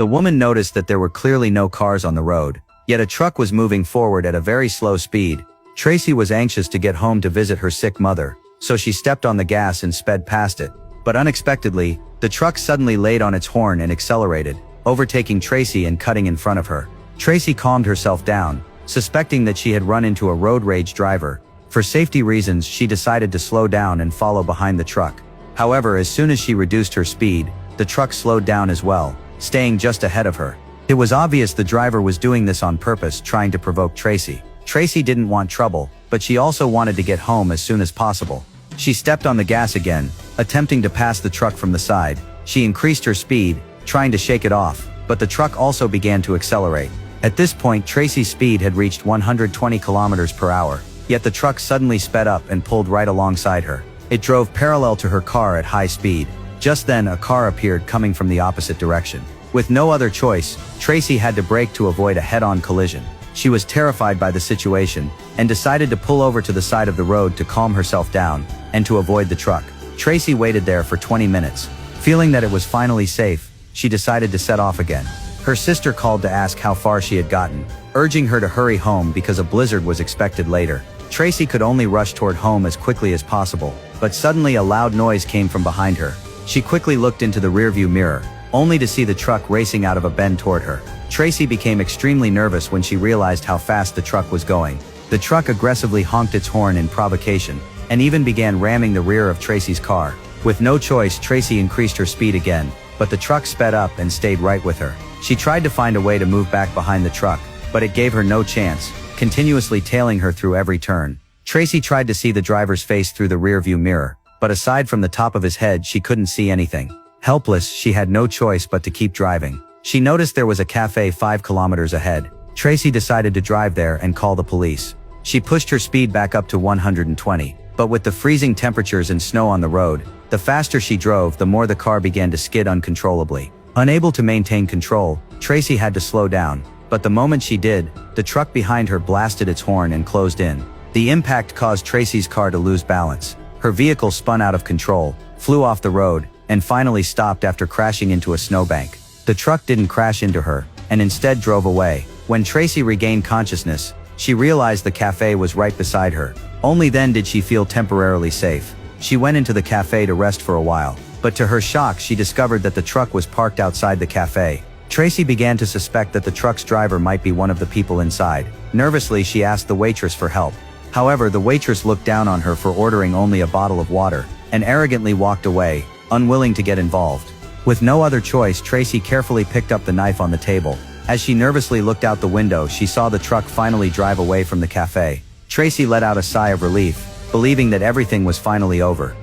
The woman noticed that there were clearly no cars on the road, yet a truck was moving forward at a very slow speed. Tracy was anxious to get home to visit her sick mother, so she stepped on the gas and sped past it. But unexpectedly, the truck suddenly laid on its horn and accelerated, overtaking Tracy and cutting in front of her. Tracy calmed herself down, suspecting that she had run into a road rage driver. For safety reasons, she decided to slow down and follow behind the truck. However, as soon as she reduced her speed, the truck slowed down as well, staying just ahead of her. It was obvious the driver was doing this on purpose, trying to provoke Tracy. Tracy didn't want trouble, but she also wanted to get home as soon as possible. She stepped on the gas again, attempting to pass the truck from the side. She increased her speed, trying to shake it off, but the truck also began to accelerate. At this point, Tracy's speed had reached 120 kilometers per hour, yet the truck suddenly sped up and pulled right alongside her. It drove parallel to her car at high speed. Just then, a car appeared coming from the opposite direction. With no other choice, Tracy had to brake to avoid a head-on collision. She was terrified by the situation, and decided to pull over to the side of the road to calm herself down, and to avoid the truck. Tracy waited there for 20 minutes. Feeling that it was finally safe, she decided to set off again. Her sister called to ask how far she had gotten, urging her to hurry home because a blizzard was expected later. Tracy could only rush toward home as quickly as possible, but suddenly a loud noise came from behind her. She quickly looked into the rearview mirror, only to see the truck racing out of a bend toward her. Tracy became extremely nervous when she realized how fast the truck was going. The truck aggressively honked its horn in provocation, and even began ramming the rear of Tracy's car. With no choice, Tracy increased her speed again, but the truck sped up and stayed right with her. She tried to find a way to move back behind the truck, but it gave her no chance, continuously tailing her through every turn. Tracy tried to see the driver's face through the rearview mirror, but aside from the top of his head, she couldn't see anything. Helpless, she had no choice but to keep driving. She noticed there was a cafe 5 kilometers ahead. Tracy decided to drive there and call the police. She pushed her speed back up to 120, but with the freezing temperatures and snow on the road, the faster she drove, the more the car began to skid uncontrollably. Unable to maintain control, Tracy had to slow down, but the moment she did, the truck behind her blasted its horn and closed in. The impact caused Tracy's car to lose balance. Her vehicle spun out of control, flew off the road, and finally stopped after crashing into a snowbank. The truck didn't crash into her, and instead drove away. When Tracy regained consciousness, she realized the cafe was right beside her. Only then did she feel temporarily safe. She went into the cafe to rest for a while, but to her shock, she discovered that the truck was parked outside the cafe. Tracy began to suspect that the truck's driver might be one of the people inside. Nervously, she asked the waitress for help. However, the waitress looked down on her for ordering only a bottle of water, and arrogantly walked away, unwilling to get involved. With no other choice, Tracy carefully picked up the knife on the table. As she nervously looked out the window, she saw the truck finally drive away from the cafe. Tracy let out a sigh of relief, believing that everything was finally over.